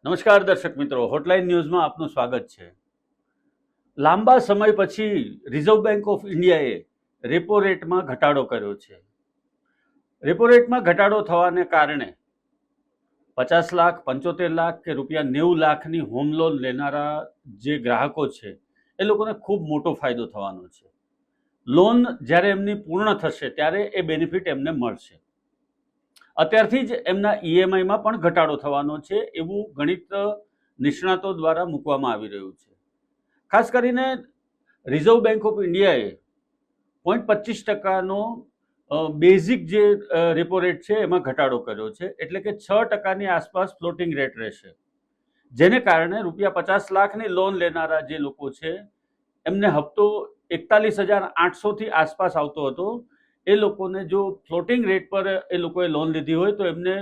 નમસ્કાર દર્શક મિત્રો, હોટલાઇન ન્યૂઝમાં આપનું સ્વાગત છે। લાંબા સમય પછી રિઝર્વ બેંક ઓફ ઇન્ડિયાએ રેપો રેટમાં ઘટાડો કર્યો છે। રેપો રેટમાં ઘટાડો થવાને કારણે 50 લાખ, 75 લાખ કે રૂપિયા 90 લાખની હોમ લોન લેનારા જે ગ્રાહકો છે એ લોકોને ખૂબ મોટો ફાયદો થવાનો છે। લોન જ્યારે એમની પૂર્ણ થશે ત્યારે એ બેનિફિટ એમને મળશે। અત્યારથી જ એમના ઈએમઆઈમાં પણ ઘટાડો થવાનો છે એવું ગણિત નિષ્ણાતો દ્વારા મૂકવામાં આવી રહ્યું છે। ખાસ કરીને રિઝર્વ બેંક ઓફ ઇન્ડિયાએ 0.25%નો બેઝિક જે રેપો રેટ છે એમાં ઘટાડો કર્યો છે, એટલે કે 6%ની આસપાસ ફ્લોટિંગ રેટ રહેશે, જેને કારણે રૂપિયા 50 લાખની લોન લેનારા જે લોકો છે એમને હપ્તો 41,800થી આસપાસ આવતો હતો। એ લોકોને જો ફ્લોટિંગ રેટ પર એ લોકોએ લોન લીધી હોય તો એમને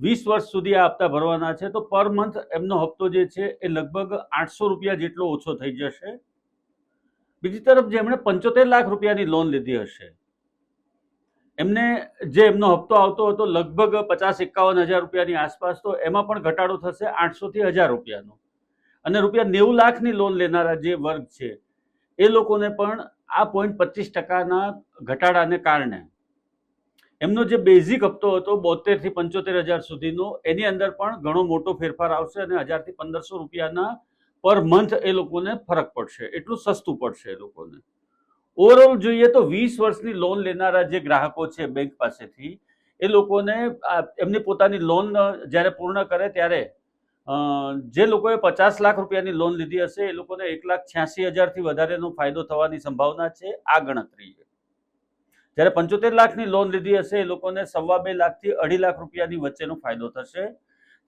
20 વર્ષ સુધી આ હપ્તા ભરવાના છે, તો પર મંથ એમનો હપ્તો જે છે એ લગભગ 800 રૂપિયા જેટલો ઓછો થઈ જશે। બીજી તરફ જેમણે 75 લાખ રૂપિયાની લોન લીધી હશે એમને જે એમનો હપ્તો આવતો હતો લગભગ 50-51 હજાર રૂપિયાની આસપાસ, તો એમાં પણ ઘટાડો થશે 800થી 1000 રૂપિયાનો। અને રૂપિયા 90 લાખની લોન લેનારા જે વર્ગ છે એ લોકોને પણ આ 0.25%ના ઘટાડાને કારણે એમનો જે બેઝિક હપ્તો હતો 72થી 75 હજાર સુધીનો, એની અંદર પણ ઘણો મોટો ફેરફાર આવશે અને 1000થી 1500 રૂપિયાના પર મંથ એ લોકોને ફરક પડશે, એટલું સસ્તું પડશે એ લોકોને। ઓવરઓલ જોઈએ તો 20 વર્ષની લોન લેનારા જે ગ્રાહકો છે બેંક પાસેથી, એ લોકોને એમની પોતાની લોન જ્યારે પૂર્ણ કરે ત્યારે જે લોકોએ 50 લાખ રૂપિયાની લોન લીધી હશે એ લોકોને 1,86,000થી વધારેનો ફાયદો થવાની સંભાવના છે આ ગણતરીએ। જ્યારે 75 લાખની લોન લીધી હશે એ લોકોને 2.25 લાખથી 2.5 લાખ રૂપિયાની વચ્ચેનો ફાયદો થશે।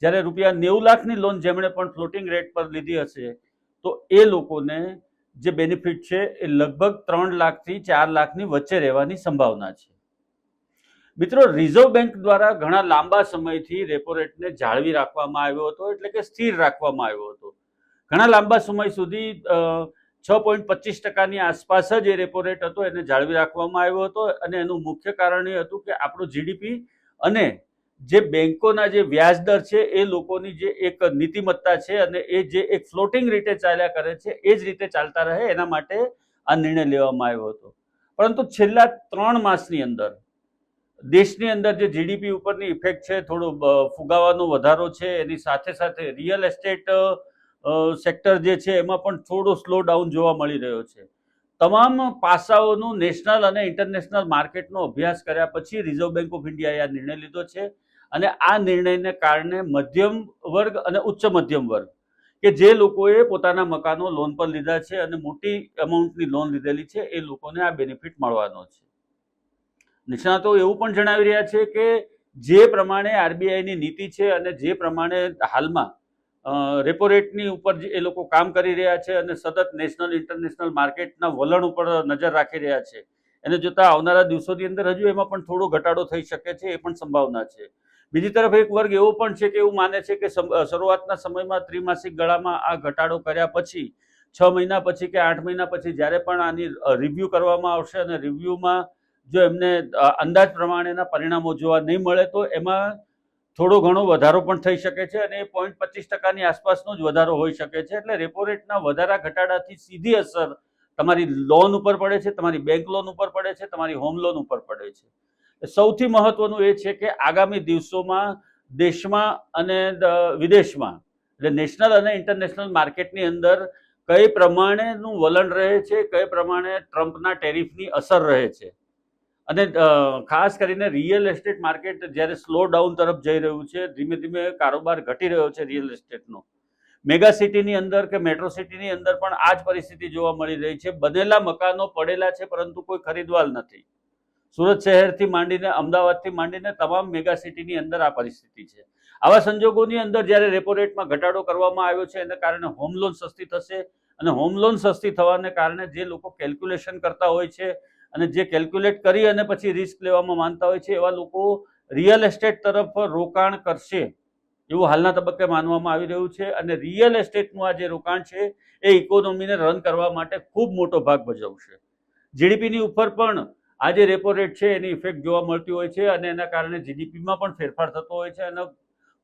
જ્યારે રૂપિયા 90 લાખની લોન જેમણે પણ ફ્લોટિંગ રેટ પર લીધી હશે તો એ લોકોને જે બેનિફિટ છે એ લગભગ 3 લાખથી 4 લાખની વચ્ચે રહેવાની સંભાવના છે। મિત્રો, રિઝર્વ બેંક દ્વારા ઘણા લાંબા સમયથી રેપો રેટને જાળવી રાખવામાં આવ્યો હતો, એટલે કે સ્થિર રાખવામાં આવ્યો હતો। ઘણા લાંબા સમય સુધી 6.25%ની આસપાસ જ એ રેપો રેટ હતો એને જાળવી રાખવામાં આવ્યો હતો, અને એનું મુખ્ય કારણ એ હતું કે આપણું જીડીપી અને જે બેંકોના જે વ્યાજ દર છે એ લોકોની જે એક નીતિમત્તા છે અને એ જે એક ફ્લોટિંગ રીતે ચાલ્યા કરે છે એ જ રીતે ચાલતા રહે, એના માટે આ નિર્ણય લેવામાં આવ્યો હતો। પરંતુ છેલ્લા 3 માસની અંદર દેશની અંદર જે જીડીપી ઉપરની ઇફેક્ટ છે, થોડો ફુગાવાનો વધારો છે, એની સાથે સાથે રિયલ એસ્ટેટ સેક્ટર જે છે એમાં પણ થોડો સ્લો ડાઉન જોવા મળી રહ્યો છે। તમામ પાસાઓનું નેશનલ અને ઇન્ટરનેશનલ માર્કેટનો અભ્યાસ કર્યા પછી રિઝર્વ બેંક ઓફ ઇન્ડિયાએ આ નિર્ણય લીધો છે, અને આ નિર્ણયને કારણે મધ્યમ વર્ગ અને ઉચ્ચ મધ્યમ વર્ગ કે જે લોકોએ પોતાના મકાનો લોન પર લીધા છે અને મોટી અમાઉન્ટની લોન લીધેલી છે એ લોકોને આ બેનિફિટ મળવાનો છે। નિષ્ણાતો એવું પણ જણાવી રહ્યા છે કે જે પ્રમાણે આરબીઆઈની નીતિ છે અને જે પ્રમાણે હાલમાં રેપો રેટની ઉપર એ લોકો કામ કરી રહ્યા છે અને સતત નેશનલ ઇન્ટરનેશનલ માર્કેટના વલણ ઉપર નજર રાખી રહ્યા છે, એને જોતા આવનારા દિવસોની અંદર હજુ એમાં પણ થોડો ઘટાડો થઈ શકે છે, એ પણ સંભાવના છે। બીજી તરફ એક વર્ગ એવો પણ છે કે એવું માને છે કે શરૂઆતના સમયમાં ત્રિમાસિક ગાળામાં આ ઘટાડો કર્યા પછી 6 મહિના પછી કે 8 મહિના પછી જ્યારે પણ આની રિવ્યૂ કરવામાં આવશે અને રિવ્યૂમાં જો એમને અંદાજ પ્રમાણેના પરિણામો જોવા નહીં મળે તો એમાં થોડો ઘણો વધારો પણ થઈ શકે છે, અને 0.25%ની આસપાસનો જ વધારો હોઈ શકે છે। એટલે રેપો રેટના વધારા ઘટાડાથી સીધી અસર તમારી લોન ઉપર પડે છે, તમારી બેંક લોન ઉપર પડે છે, તમારી હોમ લોન ઉપર પડે છે। સૌથી મહત્વનું એ છે કે આગામી દિવસોમાં દેશમાં અને વિદેશમાં એટલે નેશનલ અને ઇન્ટરનેશનલ માર્કેટની અંદર કઈ પ્રમાણેનું વલણ રહે છે, કઈ પ્રમાણે ટ્રમ્પના ટેરિફની અસર રહે છે, અને ખાસ કરીને રિયલ એસ્ટેટ માર્કેટ જ્યારે સ્લો ડાઉન તરફ જઈ રહ્યું છે, ધીમે ધીમે કારોબાર ઘટી રહ્યો છે રિયલ એસ્ટેટનો, મેગા સિટીની અંદર કે મેટ્રો સિટીની અંદર પણ આ જ પરિસ્થિતિ જોવા મળી રહી છે। બનેલા મકાનો પડેલા છે પરંતુ કોઈ ખરીદવાલ નથી। સુરત શહેરથી માંડીને અમદાવાદથી માંડીને તમામ મેગા સિટીની અંદર આ પરિસ્થિતિ છે। આવા સંજોગોની અંદર જ્યારે રેપો રેટમાં ઘટાડો કરવામાં આવ્યો છે એને કારણે હોમ લોન સસ્તી થશે, અને હોમ લોન સસ્તી થવાને કારણે જે લોકો કેલ્ક્યુલેશન કરતા હોય છે અને જે કેલ્ક્યુલેટ કરી અને પછી રિસ્ક લેવામાં માનતા હોય છે એવા લોકો રિયલ એસ્ટેટ તરફ રોકાણ કરશે એવું હાલના તબક્કે માનવામાં આવી રહ્યું છે, અને રિયલ એસ્ટેટનું આ જે રોકાણ છે એ ઇકોનોમીને રન કરવા માટે ખૂબ મોટો ભાગ ભજવશે। જીડીપીની ઉપર પણ આ જે રેપો રેટ છે એની ઇફેક્ટ જોવા મળતી હોય છે, અને એના કારણે જીડીપીમાં પણ ફેરફાર થતો હોય છે, અને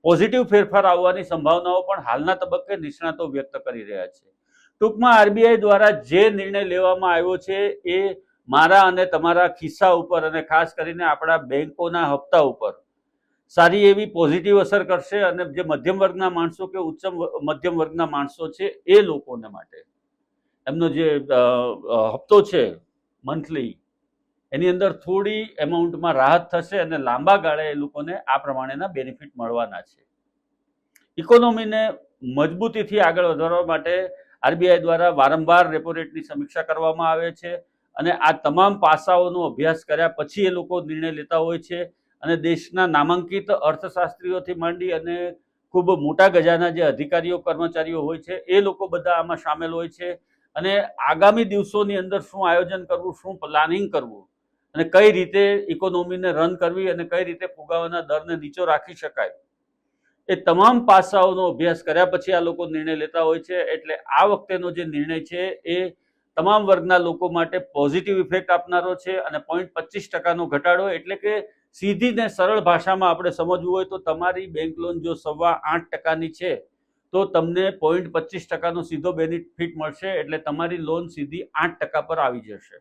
પોઝિટિવ ફેરફાર આવવાની સંભાવનાઓ પણ હાલના તબક્કે નિષ્ણાતો વ્યક્ત કરી રહ્યા છે. ટૂંકમાં આરબીઆઈ દ્વારા જે નિર્ણય લેવામાં આવ્યો છે એ મારા અને તમારા ખિસ્સા ઉપર અને ખાસ કરીને આપણા બેંકોના હપ્તા ઉપર સારી એવી પોઝિટિવ અસર કરશે અને જે મધ્યમ વર્ગના માણસો કે ઉચ્ચ મધ્યમ વર્ગના માણસો છે એ લોકોને માટે એમનો જે હપ્તો છે મંથલી એની અંદર થોડી એમાઉન્ટમાં રાહત થશે અને લાંબા ગાળે એ લોકોને આ પ્રમાણેના બેનિફિટ મળવાના છે. ઇકોનોમીને મજબૂતીથી આગળ વધારવા માટે આરબીઆઈ દ્વારા વારંવાર રેપો રેટની સમીક્ષા કરવામાં આવે છે અને આ તમામ પાસાઓનો અભ્યાસ કર્યા પછી એ લોકો નિર્ણય લેતા હોય છે અને દેશના નામાંકિત અર્થશાસ્ત્રીઓથી માંડી અને ખૂબ મોટા ગજાના જે અધિકારીઓ કર્મચારીઓ હોય છે એ લોકો બધા આમાં સામેલ હોય છે અને આગામી દિવસોની અંદર શું આયોજન કરવું, શું પ્લાનિંગ કરવું અને કઈ રીતે ઇકોનોમીને રન કરવી અને કઈ રીતે ફુગાવાના દરને નીચો રાખી શકાય એ તમામ પાસાઓનો અભ્યાસ કર્યા પછી આ લોકો નિર્ણય લેતા હોય છે. એટલે આ વખતેનો જે નિર્ણય છે એ તમામ વર્ગના લોકો માટે પોઝિટિવ ઇફેક્ટ આપનારો છે અને 0.25% ઘટાડો એટલે કે સીધી ને સરળ ભાષામાં આપણે સમજવું હોય તો તમારી બેંક લોન જો 8.25% છે તો તમને 0.25% સીધો બેનિફિટ મળશે એટલે તમારી લોન સીધી 8% પર આવી જશે.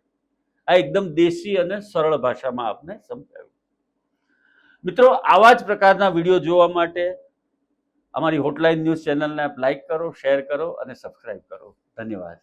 આ એકદમ દેશી અને સરળ ભાષામાં આપને સમજાવ્યું. મિત્રો, આવા જ પ્રકારના વિડીયો જોવા માટે અમારી હોટલાઇન ન્યૂઝ ચેનલને આપ લાઈક કરો, શેર કરો અને સબસ્ક્રાઇબ કરો. ધન્યવાદ.